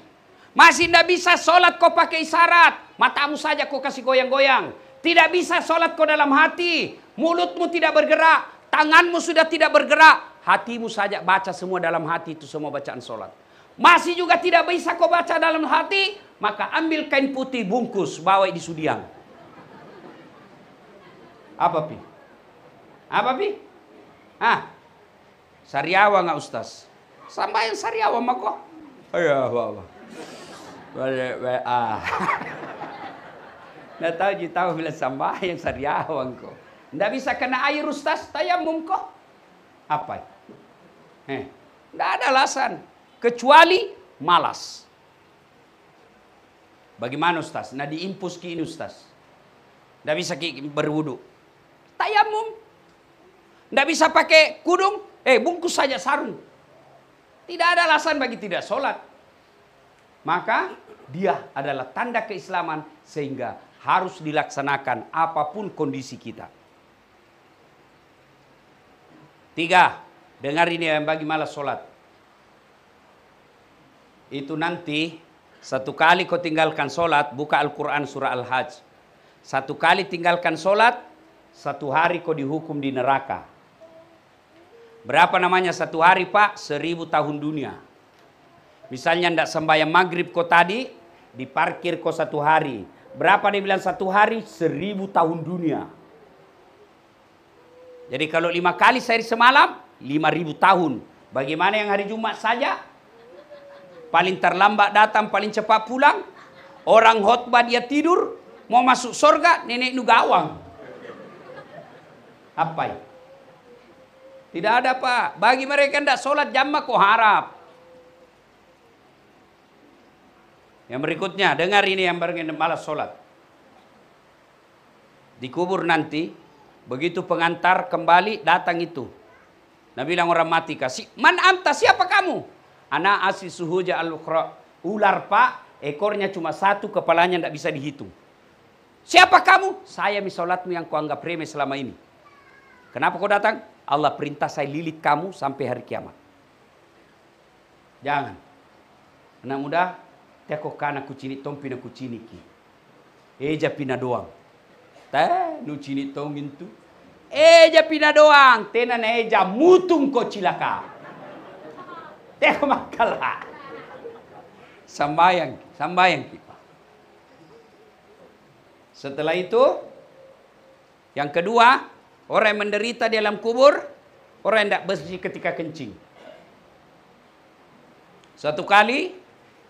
[SPEAKER 1] Masih tidak bisa sholat kau pakai isyarat. Matamu saja kau kasih goyang-goyang. Tidak bisa sholat kau dalam hati. Mulutmu tidak bergerak. Tanganmu sudah tidak bergerak. Hatimu saja baca semua dalam hati. Itu semua bacaan sholat. Masih juga tidak bisa kau baca dalam hati. Maka ambil kain putih bungkus. Bawa di sudiang. Apa pi? Apa pi? Sariawa nggak Ustaz? Sampai yang sariawa mah kok. Iya, Bapak. Balik WA. Nggak tahu bila sampai yang sariawa kok. Nggak bisa kena air Ustaz, tayamum kok. Apa? Nggak ada alasan kecuali malas. Bagaimana Ustaz? Nah diimpus ki ini Ustaz. Nggak bisa ki berwudu. Tayamum. Nggak bisa pakai kudung. Bungkus saja sarung. Tidak ada alasan bagi tidak sholat. Maka dia adalah tanda keislaman sehingga harus dilaksanakan apapun kondisi kita. 3. Dengar ini yang bagi malas sholat. Itu nanti satu kali kau tinggalkan sholat, buka Al-Quran surah Al-Hajj. Satu kali tinggalkan sholat, 1 hari kau dihukum di neraka. Berapa namanya 1 hari Pak? 1000 tahun dunia. Misalnya tidak sembahyang maghrib kau tadi, diparkir kau 1 hari. Berapa dia bilang 1 hari? 1000 tahun dunia. Jadi kalau 5 kali sehari semalam, 5000 tahun. Bagaimana yang hari Jumat saja? Paling terlambat datang, paling cepat pulang. Orang khotbah dia tidur, mau masuk surga, nenek nu gawang. Apa ya? Tidak ada Pak. Bagi mereka tidak sholat jamaah kok harap. Yang berikutnya, dengar ini yang malas sholat. Dikubur nanti, begitu pengantar kembali datang itu. Nabi bilang orang mati kasih. Man amta, siapa kamu? Ana asli suhuja al-ukhra. Ular Pak, ekornya cuma 1, kepalanya tidak bisa dihitung. Siapa kamu? Saya misolatmu yang kau anggap remeh selama ini. Kenapa kau datang? Allah perintah saya lilit kamu sampai hari kiamat. Jangan. Anak muda, teko kana kucini tong pina kucini ki. Eja pina doang. Teh nu cini tong itu. Eja pina doang. Tenan eja mutung ko cilaka. Teko makalah. Sambayang kita. Setelah itu, yang kedua, orang yang menderita di alam kubur, orang yang tidak bersih ketika kencing. Suatu kali,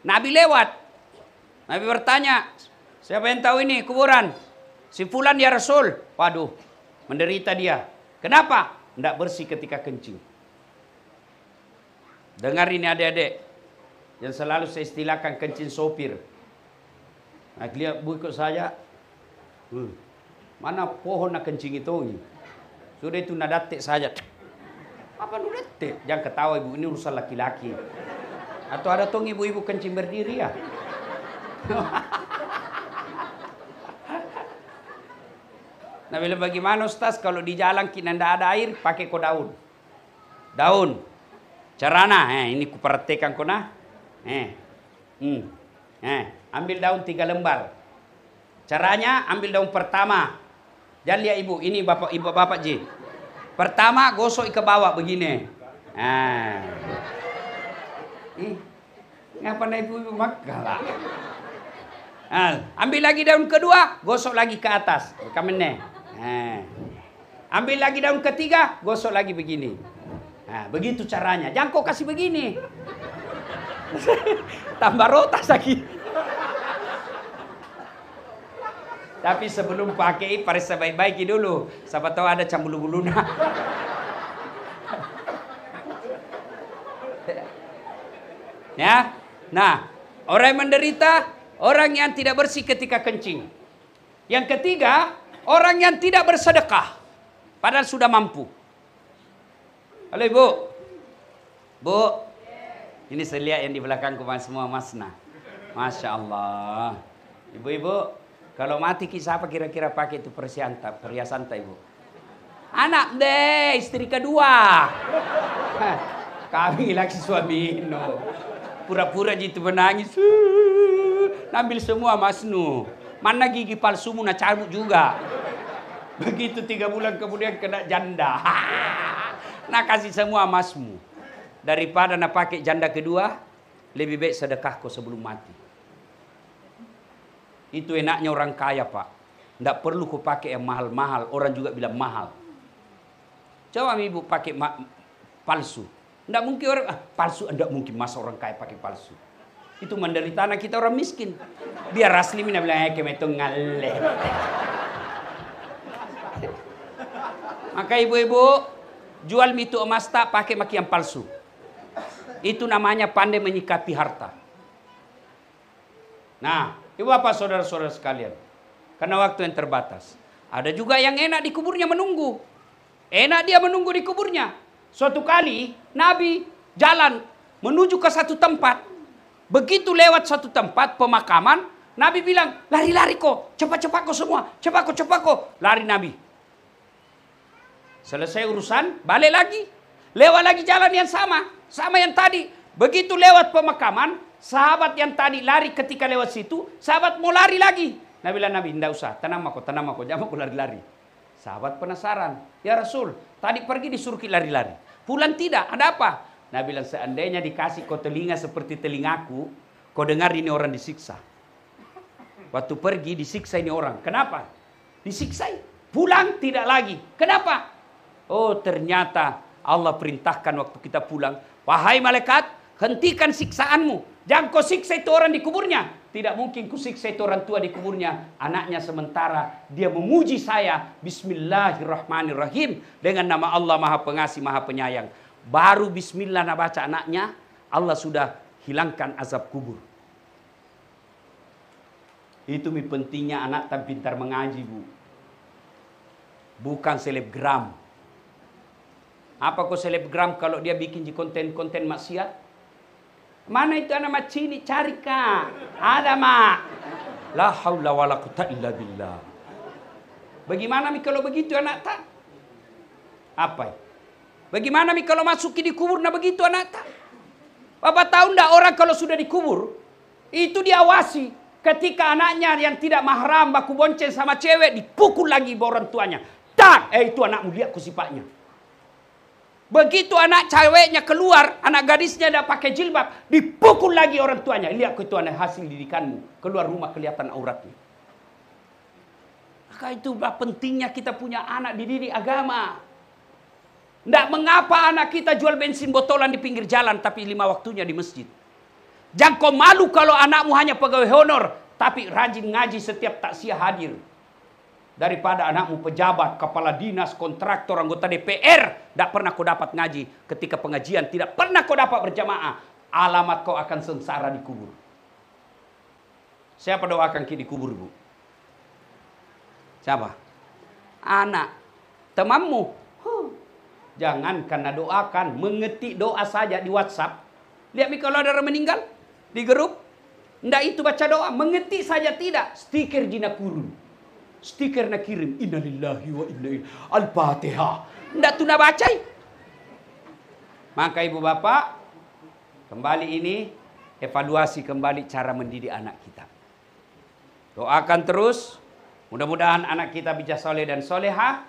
[SPEAKER 1] Nabi lewat. Nabi bertanya, siapa yang tahu ini kuburan? Si fulan ya Rasul. Waduh, menderita dia. Kenapa? Tidak bersih ketika kencing. Dengar ini adik-adik. Yang selalu saya istilahkan kencing sopir. Nah, lihat bu ikut saya. Mana pohon nak kencing itu? Sudah itu nadatik saja. Apa nadatik? Jangan ketawa ibu, ini urusan laki-laki. Atau ada tong ibu-ibu kencing berdiri ya? Nah, bilang bagaimana Ustaz kalau di jalan kita tidak ada air, pakai ko daun. Daun. Carana, ini kuperhatikan ko nah. Ambil daun 3 lembar. Caranya ambil daun pertama. Jangan lihat ibu, ini bapak Ji. Pertama gosok ke bawah begini. Ngapa ibu makalah? Ambil lagi daun kedua, gosok lagi ke atas. Kamene. Ambil lagi daun ketiga, gosok lagi begini. Begitu caranya. Jangan kau kasih begini. Tambah rotas lagi. Tapi sebelum pakai, periksa baik-baik dulu. Siapa tahu ada cambulu-buluna. Ya. Nah, orang yang menderita, orang yang tidak bersih ketika kencing. Yang ketiga, orang yang tidak bersedekah. Padahal sudah mampu. Halo Ibu. Bu. Ini saya lihat yang di belakangku semua masna. Masya Allah. Ibu-ibu, kalau mati kisah apa kira-kira pakai itu perhiasan Ibu? Anak deh, istri kedua. Kami lagi suami no. Pura-pura gitu menangis. Ambil semua masnu. Mana gigi palsumu nak cabut juga. Begitu 3 bulan kemudian kena janda. Nak kasih semua masmu. Daripada nak pakai janda kedua, lebih baik sedekah kau sebelum mati. Itu enaknya orang kaya, Pak. Tidak perlu kau pakai yang mahal-mahal. Orang juga bilang mahal. Coba ibu pakai palsu. Tidak mungkin orang palsu. Tidak mungkin masa orang kaya pakai palsu. Itu menderita anak kita orang miskin. Biar asli mina bilang kemeto ngaleh. Maka ibu-ibu jual mitu emas tak pakai maki yang palsu. Itu namanya pandai menyikapi harta. Nah, ibu bapak saudara-saudara sekalian. Karena waktu yang terbatas. Ada juga yang enak di kuburnya menunggu. Enak dia menunggu di kuburnya. Suatu kali Nabi jalan menuju ke satu tempat. Begitu lewat satu tempat pemakaman, Nabi bilang, lari-lari kok, cepat-cepat kok semua, cepat kok. Lari Nabi. Selesai urusan, balik lagi. Lewat lagi jalan yang sama yang tadi. Begitu lewat pemakaman, sahabat yang tadi lari ketika lewat situ, sahabat mau lari lagi. Nabi bilang, Nabi, tidak usah, tenang aku, jangan aku lari-lari. Sahabat penasaran, ya Rasul, tadi pergi disuruh lari-lari. Pulang tidak, ada apa? Nabi bilang, seandainya dikasih kau telinga seperti telingaku, kau dengar ini orang disiksa. Waktu pergi disiksa ini orang. Kenapa? Disiksa. Pulang tidak lagi. Kenapa? Oh, ternyata Allah perintahkan waktu kita pulang, wahai malaikat, hentikan siksaanmu. Jangan kau siksa itu orang di kuburnya. Tidak mungkin ku siksa itu orang tua di kuburnya. Anaknya sementara dia memuji saya. Bismillahirrahmanirrahim. Dengan nama Allah Maha Pengasih, Maha Penyayang. Baru bismillah nak baca anaknya, Allah sudah hilangkan azab kubur. Itu pentingnya anak tak pintar mengaji, Bu. Bukan selebgram. Apa kok selebgram kalau dia bikin konten-konten maksiat? Mana itu anak macini? Cari kak. Ada mak. La haula wala quwata illa billah. Bagaimana kalau begitu anak tak? Apa? Bagaimana mi kalau masuk di kubur nah begitu anak tak? Bapak tahu ndak orang kalau sudah dikubur itu diawasi ketika anaknya yang tidak mahram baku bonceng sama cewek dipukul lagi orang tuanya. Tak, itu anakmu lihat sifatnya. Begitu anak ceweknya keluar, anak gadisnya dah pakai jilbab, dipukul lagi orang tuanya. Lihat itu anak hasil didikanmu, keluar rumah kelihatan auratnya. Maka itulah pentingnya kita punya anak dididik agama. Tidak mengapa anak kita jual bensin botolan di pinggir jalan tapi 5 waktunya di masjid. Jangan kau malu kalau anakmu hanya pegawai honor tapi rajin ngaji setiap takziah hadir. Daripada anakmu pejabat, kepala dinas, kontraktor, anggota DPR, tidak pernah kau dapat ngaji. Ketika pengajian tidak pernah kau dapat berjamaah. Alamat kau akan sengsara di kubur. Siapa doakan kita di kubur, Bu? Siapa? Anak. Temanmu. Jangan karena doakan, mengetik doa saja di WhatsApp. Lihat kalau ada orang meninggal di grup, ndak itu baca doa, mengetik saja tidak, stiker jina kurun. Stiker nak kirim innalillahi wa inna ilaihi Al-Fatihah. Ndak tu nak baca. Maka ibu bapak, kembali ini evaluasi kembali cara mendidik anak kita. Doakan terus, mudah-mudahan anak kita bisa soleh dan soleha.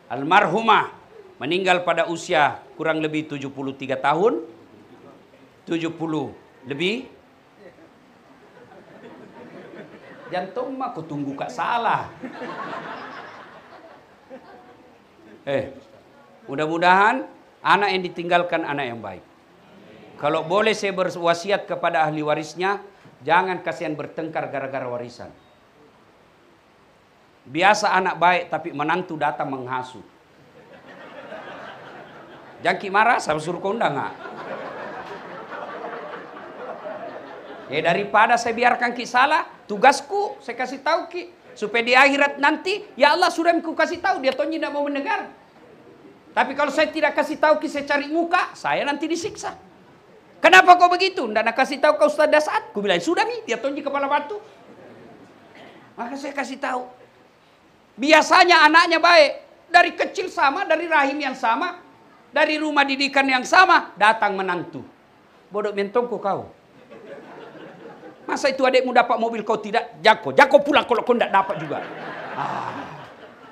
[SPEAKER 1] Almarhumah meninggal pada usia kurang lebih 73 tahun. 70 lebih. Jantung mah aku tunggu kak salah. Mudah-mudahan anak yang ditinggalkan anak yang baik. Kalau boleh saya berwasiat kepada ahli warisnya, jangan kasihan bertengkar gara-gara warisan. Biasa anak baik tapi menantu datang menghasut. Jangan ki marah, saya suruh kau undang nggak? Daripada saya biarkan ki salah, tugasku saya kasih tahu ki supaya di akhirat nanti ya Allah sudah aku kasih tahu dia toh tidak mau mendengar. Tapi kalau saya tidak kasih tahu ki saya cari muka, saya nanti disiksa. Kenapa kau begitu? Ndak nak kasih tahu kau Ustaz Dasat? Ku bilang sudah mi, dia tonji kepala batu. Maka saya kasih tahu. Biasanya anaknya baik, dari kecil sama, dari rahim yang sama, dari rumah didikan yang sama, datang menantu. Bodoh mentongku kau. Masa itu adikmu dapat mobil kau tidak? Jako pulang kalau kau tidak dapat juga.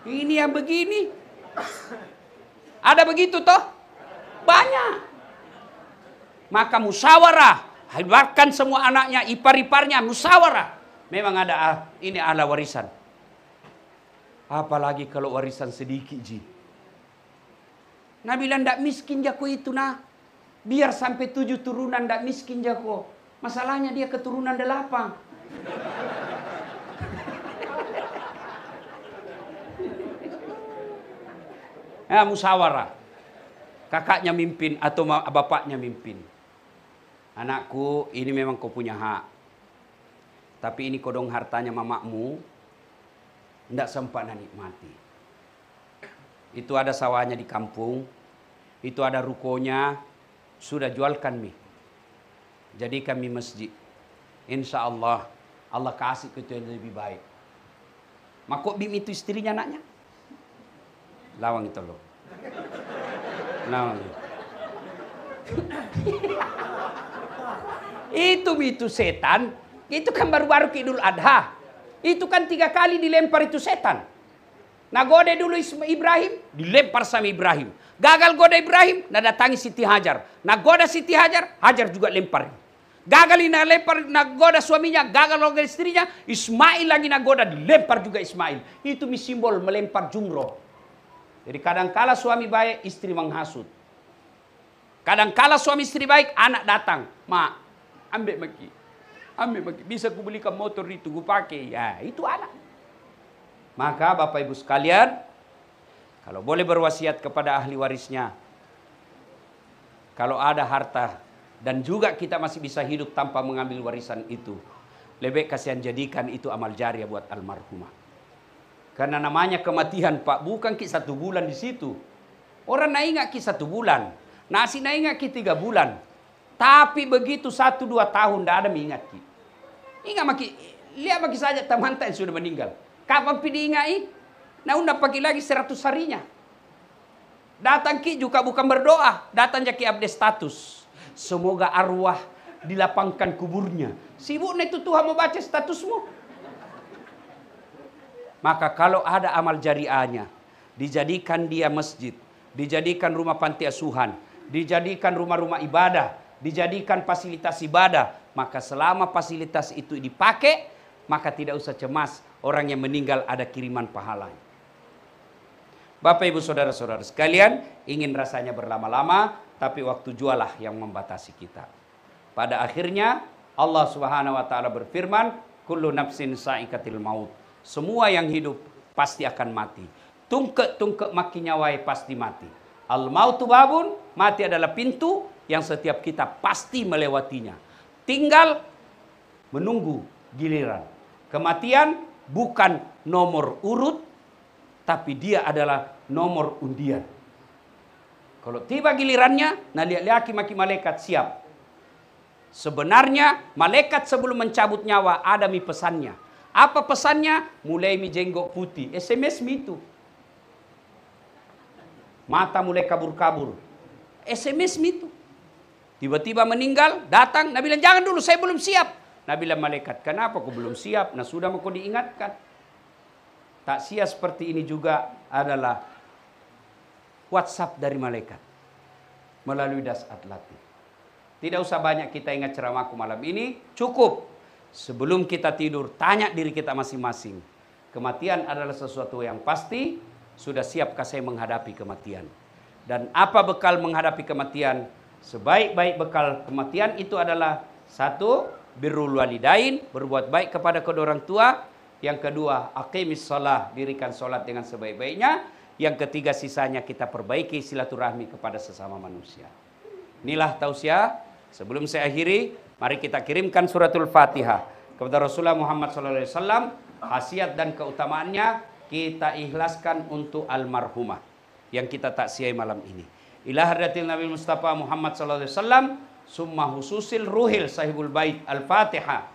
[SPEAKER 1] Ini yang begini. Ada begitu toh? Banyak. Maka musyawarah. Hebatkan semua anaknya, ipar-iparnya, musyawarah. Memang ada ini ala warisan. Apalagi kalau warisan sedikit ji. Nabi bilang ndak miskin jako itu nah. Biar sampai 7 turunan ndak miskin jako. Masalahnya dia keturunan 8. Musyawarah. Kakaknya mimpin atau bapaknya mimpin. Anakku, ini memang kau punya hak. Tapi ini kodong hartanya mamakmu. Tidak sempat nikmati. Itu ada sawahnya di kampung. Itu ada rukonya. Sudah jualkan mi. Jadi kami masjid. Insya Allah. Allah kasih ke itu yang lebih baik. Makok bim itu istrinya anaknya. Lawang itu loh. Lawang. Itu setan. Itu kan baru-baru ke Idul Adha. Itu kan 3 kali dilempar itu setan. Nah goda dulu Ibrahim, dilempar sama Ibrahim. Gagal goda Ibrahim, nah datangi Siti Hajar. Nah goda Siti Hajar, Hajar juga lempar. Gagal ini lempar, nah goda suaminya, gagal goda istrinya. Ismail lagi nah goda, dilempar juga Ismail. Itu simbol melempar jumroh. Jadi kadangkala suami baik, istri menghasut. Kadangkala suami istri baik, anak datang. Mak, ambil maki. Bisa ku belikan motor itu, ku pakai. Ya, itu anak. Maka Bapak Ibu sekalian, kalau boleh berwasiat kepada ahli warisnya, kalau ada harta dan juga kita masih bisa hidup tanpa mengambil warisan itu, lebih kasihan jadikan itu amal jariah buat almarhumah. Karena namanya kematian Pak, bukan ki 1 bulan di situ. Orang nak ingat ki 1 bulan, nasi nak ingat ki 3 bulan. Tapi begitu 1-2 tahun tidak ada mengingat ki. Ingat maki, lihat maki saja teman yang sudah meninggal. Kapan pi diingai? Nah unda pakai lagi 100 harinya. Datang ki juga bukan berdoa, datang jaki update status. Semoga arwah dilapangkan kuburnya. Sibuk itu Tuhan mau baca statusmu. Maka kalau ada amal jariahnya, dijadikan dia masjid, dijadikan rumah panti asuhan, dijadikan rumah-rumah ibadah, dijadikan fasilitas ibadah, maka selama fasilitas itu dipakai, maka tidak usah cemas orang yang meninggal ada kiriman pahalanya. Bapak ibu saudara-saudara sekalian, ingin rasanya berlama-lama, tapi waktu jualah yang membatasi kita. Pada akhirnya Allah Subhanahu wa taala berfirman, kullu nafsin sa'iqatil maut. Semua yang hidup pasti akan mati. Tungkek maki nyawai pasti mati. Al mautu babun, mati adalah pintu yang setiap kita pasti melewatinya. Tinggal menunggu giliran. Kematian bukan nomor urut, tapi dia adalah nomor undian. Kalau tiba gilirannya, nah lihat-lihat maki malaikat siap. Sebenarnya malaikat sebelum mencabut nyawa ada mi pesannya. Apa pesannya? Mulai mi jenggok putih. SMS mi itu. Mata mulai kabur-kabur. SMS mi itu. Tiba-tiba meninggal, datang, Nabi bilang jangan dulu, saya belum siap. Nabi bilang malaikat, kenapa kau belum siap? Nah sudah mau kau diingatkan. Takziah seperti ini juga adalah WhatsApp dari malaikat melalui Dasat Latif. Tidak usah banyak kita ingat ceramahku malam ini, cukup sebelum kita tidur tanya diri kita masing-masing. Kematian adalah sesuatu yang pasti, sudah siapkah saya menghadapi kematian? Dan apa bekal menghadapi kematian? Sebaik-baik bekal kematian itu adalah satu, birrul walidain, berbuat baik kepada kedua orang tua. Yang kedua, aqimis shalah, dirikan sholat dengan sebaik-baiknya. Yang ketiga, sisanya kita perbaiki silaturahmi kepada sesama manusia. Inilah tausiah. Sebelum saya akhiri, mari kita kirimkan suratul Fatihah kepada Rasulullah Muhammad SAW. Khasiat dan keutamaannya kita ikhlaskan untuk almarhumah yang kita taksiai malam ini. Ila hadratil Nabi Mustafa Muhammad SAW, summa hususil ruhil sahibul bait al-Fatihah.